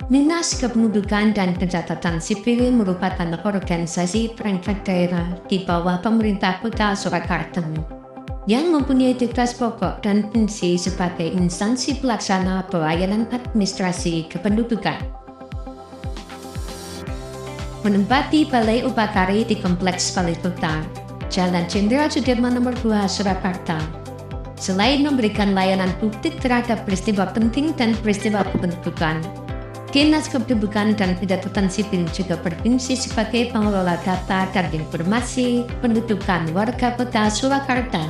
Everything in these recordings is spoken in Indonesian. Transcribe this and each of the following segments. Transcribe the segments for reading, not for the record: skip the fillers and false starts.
Dinas Kependudukan dan Pencatatan Sipil merupakan organisasi perangkat daerah di bawah pemerintah Kota Surakarta yang mempunyai tugas pokok dan fungsi sebagai instansi pelaksana pelayanan administrasi kependudukan. Menempati Balai Upacara di Kompleks Balai Kota, Jalan Jenderal Sudirman Nomor 2 Surakarta. Selain memberikan layanan publik terhadap peristiwa penting dan peristiwa kependudukan, Dinas Kependudukan dan Pencatatan Sipil juga berfungsi sebagai pengelola data dan informasi pendudukan warga Kota Surakarta.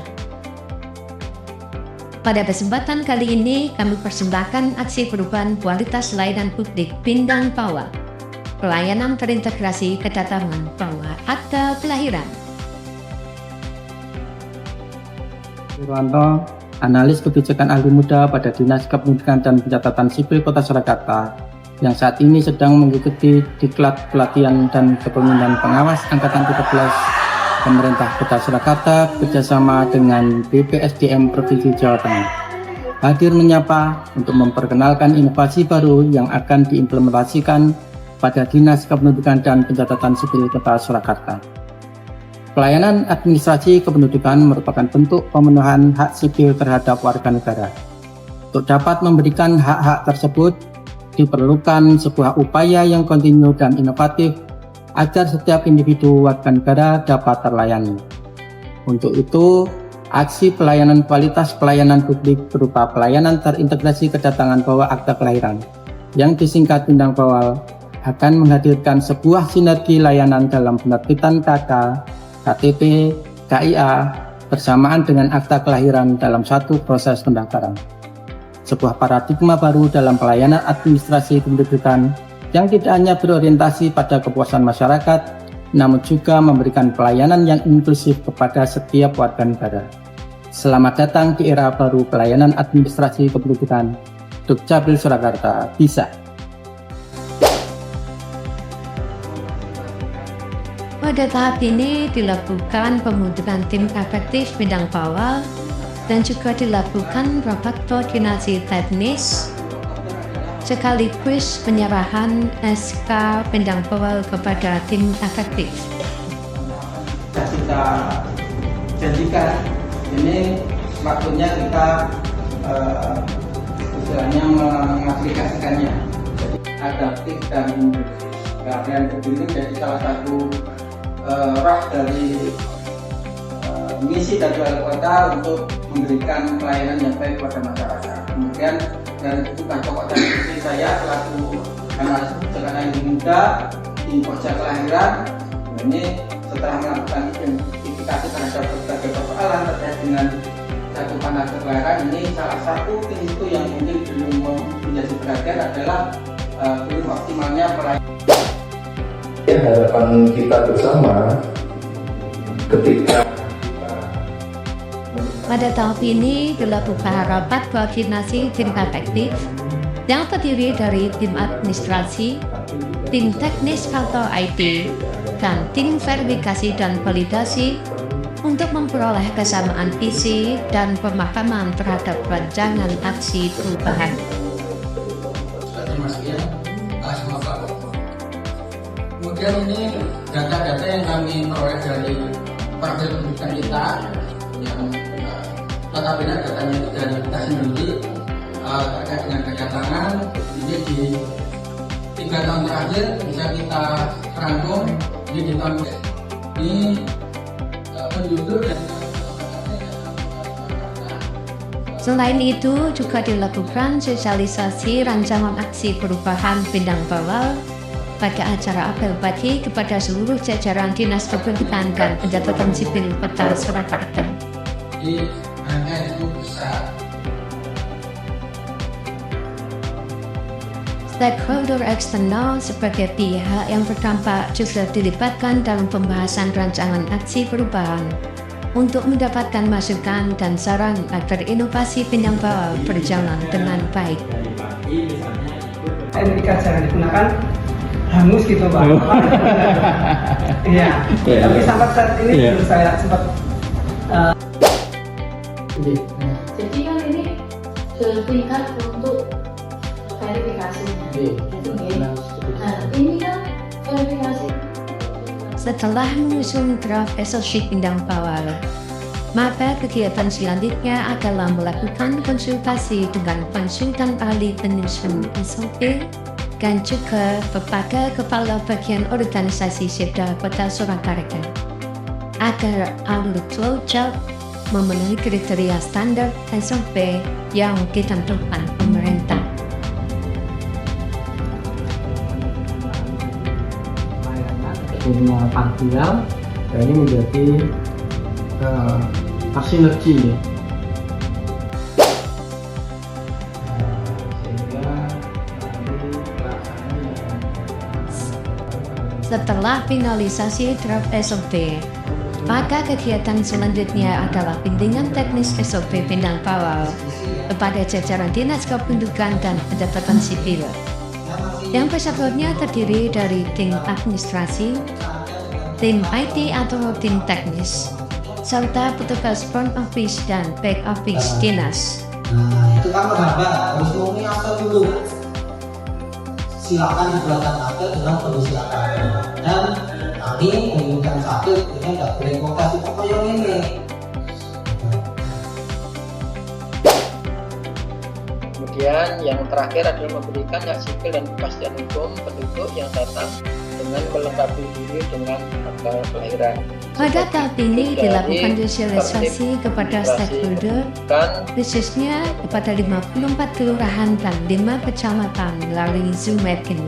Pada kesempatan kali ini, kami persembahkan aksi perubahan kualitas layanan publik Bindang Pawal, pelayanan terintegrasi kedatangan bawah akta kelahiran. Irwanto, analis kebijakan ahli muda pada Dinas Kependudukan dan Pencatatan Sipil Kota Surakarta, yang saat ini sedang mengikuti diklat pelatihan dan kepemimpinan pengawas Angkatan 13 Pemerintah Kota Surakarta bekerjasama dengan BPSDM Provinsi Jawa Tengah. Hadir menyapa untuk memperkenalkan inovasi baru yang akan diimplementasikan pada Dinas Kependudukan dan Pencatatan Sipil Kota Surakarta. Pelayanan administrasi kependudukan merupakan bentuk pemenuhan hak sipil terhadap warga negara. Untuk dapat memberikan hak-hak tersebut, diperlukan sebuah upaya yang kontinu dan inovatif agar setiap individu warga negara dapat terlayani. Untuk itu, aksi pelayanan kualitas pelayanan publik berupa pelayanan terintegrasi kedatangan bawah akta kelahiran yang disingkat Bindang Pawal akan menghadirkan sebuah sinergi layanan dalam penerbitan KK, KTP, KIA bersamaan dengan akta kelahiran dalam satu proses pendaftaran. Sebuah paradigma baru dalam pelayanan administrasi kependudukan yang tidak hanya berorientasi pada kepuasan masyarakat, namun juga memberikan pelayanan yang inklusif kepada setiap warga negara. Selamat datang di era baru pelayanan administrasi kependudukan. Dukcapil Surakarta bisa. Pada tahap ini dilakukan pembentukan tim efektif Bindang Pawal dan juga dilakukan rapat koordinasi teknis sekaligus penyerahan SK Bindang Pawal kepada tim efektif. Kita janjikan ini waktunya kita istilahnya mengaplikasikannya, jadi adaptif dan kemudian itu jadi salah satu roh dari misi dari wali kota untuk memberikan pelayanan yang baik kepada masyarakat. Kemudian dari kebutuhan pokok dan fungsi saya selaku analis kebijakan ahli muda di Pokja Kelahiran, ini setelah melakukan identifikasi terhadap berbagai persoalan terkait dengan cakupan akta kelahiran, ini salah satu isu yang mungkin belum menjadi perhatian adalah belum optimalnya pelayanan. Harapan kita bersama ketika Pada tahap ini dilakukan rapat koordinasi tim efektif yang terdiri dari tim administrasi, tim teknis atau IT, dan tim verifikasi dan validasi untuk memperoleh kesamaan visi dan pemahaman terhadap rancangan aksi perubahan. Kemudian ini data-data yang kami peroleh dari profil pendidikan kita yang notabene datanya itu dari kita sendiri terkait dengan kedatangan. Ini di 3 tahun terakhir bisa kita rangkum ini di tahun ini penduduk dan Selain itu juga dilakukan sosialisasi rancangan aksi perubahan Bindang Pawal pada acara apel pagi kepada seluruh jajaran Dinas Kependudukan dan Pencatatan Sipil Kota Surakarta. di angka itu besar. Stakeholder eksternal sebagai pihak yang berdampak juga dilibatkan dalam pembahasan rancangan aksi perubahan untuk mendapatkan masukan dan saran agar inovasi Bindang Pawal berjalan dengan baik. NPK jangan digunakan hangus gitu Pak. Iya. Tapi sampai saat ini belum saya sempat. Jadi kan ini tingkat untuk verifikasinya. Itu nggih. Nah, ini kan verifikasi. Setelah mengusung draft SOP Pindang Bawal, maka kegiatan selanjutnya adalah melakukan konsultasi dengan konsultan ahli penyusun SOP dan juga kepada Kepala Bagian Organisasi Sipda Kota Surakarta agar alur flowchart memenuhi kriteria standar SOP yang ditentukan pemerintah. Dunia parsial, dan ini menjadi sinergi. Setelah finalisasi draft SOP, maka kegiatan selanjutnya adalah bimbingan teknis SOP Pindang Bawal kepada jajaran Dinas Kependudukan dan Pencatatan Sipil. Yang pesertanya terdiri dari tim administrasi, tim IT atau tim teknis, serta petugas front office dan back office dinas. Nah, itu kan gambar, harus ngomongin akte dulu. Silakan dibuatkan akte dengan kondisi akte. Dan kami menginginkan satu, ini nggak boleh kotas itu kayak ini. Kemudian yang terakhir adalah memberikan hak sipil dan kepastian hukum penduduk yang datang dengan melengkapi diri dengan akta kelahiran. Pada tahap ini dilakukan sosialisasi kepada stakeholder, khususnya kepada 54 kelurahan dan 5 kecamatan melalui Zoom meeting.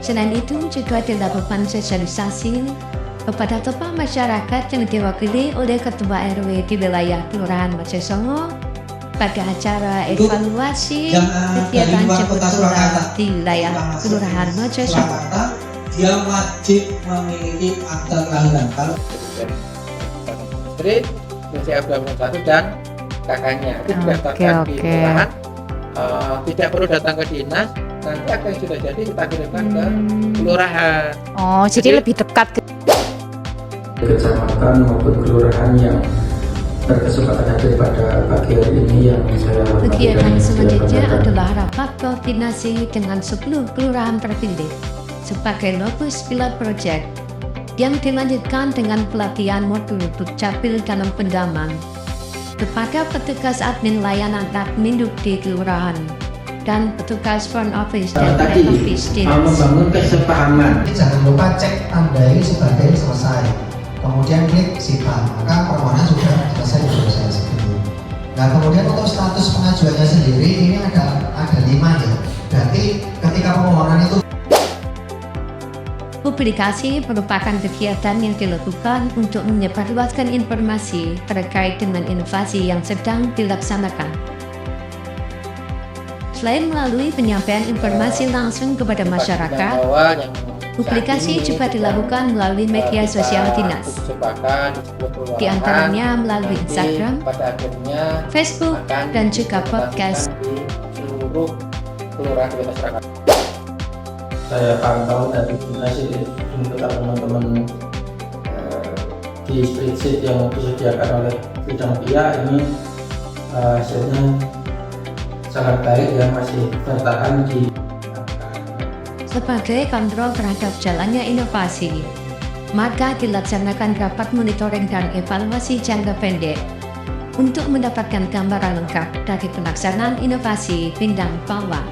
Selain itu juga dilakukan sosialisasi kepada tokoh masyarakat yang diwakili oleh Ketua RW di wilayah Kelurahan Mojosongo pada acara evaluasi kegiatan jemput bola di wilayah Kelurahan Mojosongo. Dia wajib memiliki akte kelahiran. Kalau istri, usia 21 dan kakaknya itu didaftarkan di kelurahan, tidak perlu datang ke dinas. Nanti akte yang sudah jadi kita kirimkan ke kelurahan. Oh, jadi lebih dekat ke kecamatan maupun kelurahan yang berkesempatan hadir pada pagi hari ini yang saya hormati. Kegiatan selanjutnya adalah rapat koordinasi dengan 10 kelurahan terpilih sebagai lokus pilot project yang dilanjutkan dengan pelatihan modul Dukcapil dalam pendaman kepada petugas admin layanan admin di kelurahan dan petugas front office dan back office dinas. Membangun kesepahaman. jangan lupa cek tandai sebagai selesai. Kemudian klik simpan, maka permohonan sudah selesai seperti. Nah, kemudian untuk status pengajuannya sendiri ini ada 5 ya. Berarti ketika permohonan itu Publikasi merupakan kegiatan yang dilakukan untuk menyebarluaskan informasi terkait dengan inovasi yang sedang dilaksanakan. Selain melalui penyampaian informasi langsung kepada masyarakat, publikasi juga dilakukan melalui media sosial dinas, di antaranya melalui Instagram, Facebook, dan juga podcast. Saya pantau dari koordinasi dengan teman-teman di spreadsheet yang disediakan oleh bidang pihak ini hasilnya sangat baik yang masih bertahan di. Sebagai kontrol terhadap jalannya inovasi, maka dilaksanakan rapat monitoring dan evaluasi jangka pendek untuk mendapatkan gambaran lengkap dari pelaksanaan inovasi Pindang Bawal.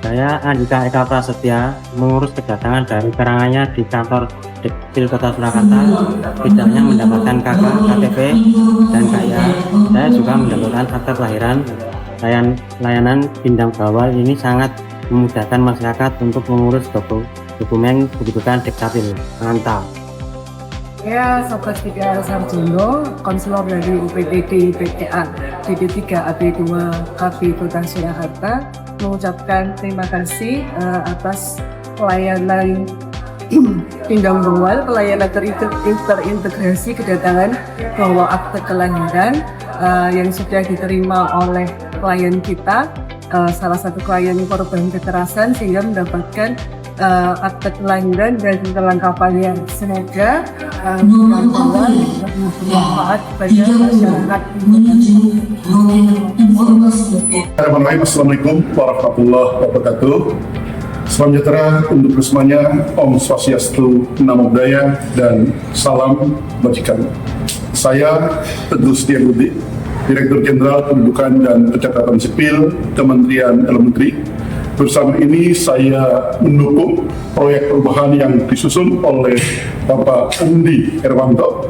Saya Andika Eka Prasetya, mengurus kedatangan dari kerangannya di kantor Deptil Kota Surakarta. Bidangnya mendapatkan KK, KTP, dan KIA. Saya juga mendapatkan akta kelahiran. Layanan Pindang Bawal ini sangat memudahkan masyarakat untuk mengurus dokumen kependudukan Dukcapil. Mantap. Saya Sobat Tiga Sarjono, konselor dari UPTD PTA DD3 AB2 KB Kota Surakarta, mengucapkan terima kasih atas pelayanan Pindang Bawal, pelayanan terintegrasi kedatangan bawa akte kelahiran yang sudah diterima oleh klien kita, salah satu klien korban kekerasan, sehingga mendapatkan akte kelahiran dan kelengkapannya. Semoga bermanfaat pada masyarakat. Assalamualaikum warahmatullahi wabarakatuh. Salam sejahtera untuk semuanya. Om Swastiastu, Namo Buddhaya, dan salam bajikan. Saya Teguh Setiabudi, Direktur Jenderal Kependudukan dan Pencatatan Sipil Kementerian Dalam Negeri. Bersama ini saya mendukung proyek perubahan yang disusun oleh Bapak Andi Herwanto,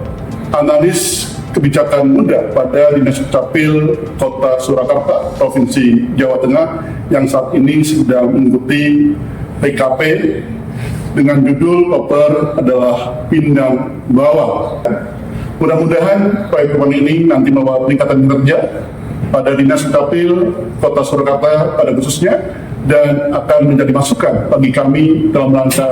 analis kebijakan muda pada Dinas Dukcapil Kota Surakarta, Provinsi Jawa Tengah, yang saat ini sedang mengikuti PKP dengan judul koper adalah Pindang Bawah. Mudah-mudahan proyek perubahan ini nanti membawa peningkatan kinerja pada Dinas Dukcapil Kota Surakarta pada khususnya, dan akan menjadi masukan bagi kami dalam rangka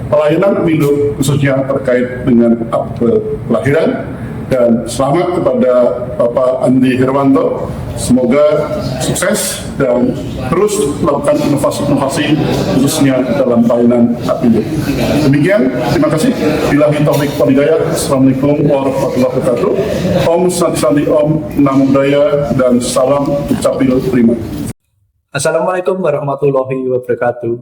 pelayanan pemilu khususnya terkait dengan akte kelahiran. Dan selamat kepada Bapak Andi Herwanto, semoga sukses dan terus melakukan inovasi-inovasi khususnya dalam pelayanan pemilu. Demikian, terima kasih. Billahi taufiq wal hidayah. Assalamualaikum warahmatullahi wabarakatuh. Om Santi Om, Namo Buddhaya, dan salam Dukcapil Prima. Assalamualaikum warahmatullahi wabarakatuh.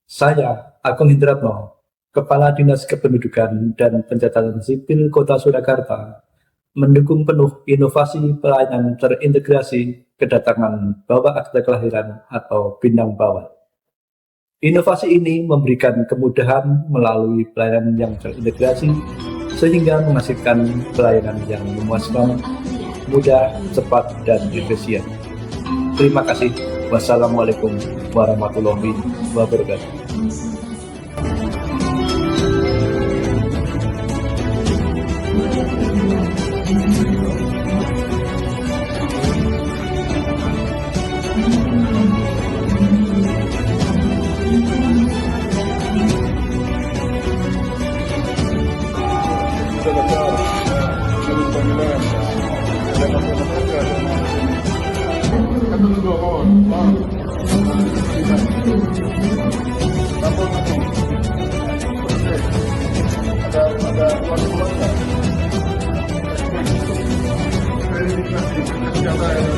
Saya Agung Hindratno, Kepala Dinas Kependudukan dan Pencatatan Sipil Kota Surakarta, mendukung penuh inovasi pelayanan terintegrasi kedatangan bawa akte kelahiran atau Pindang Bawah. Inovasi ini memberikan kemudahan melalui pelayanan yang terintegrasi sehingga menghasilkan pelayanan yang memuaskan, mudah, cepat, dan efisien. Terima kasih. Wassalamualaikum warahmatullahi wabarakatuh. Ada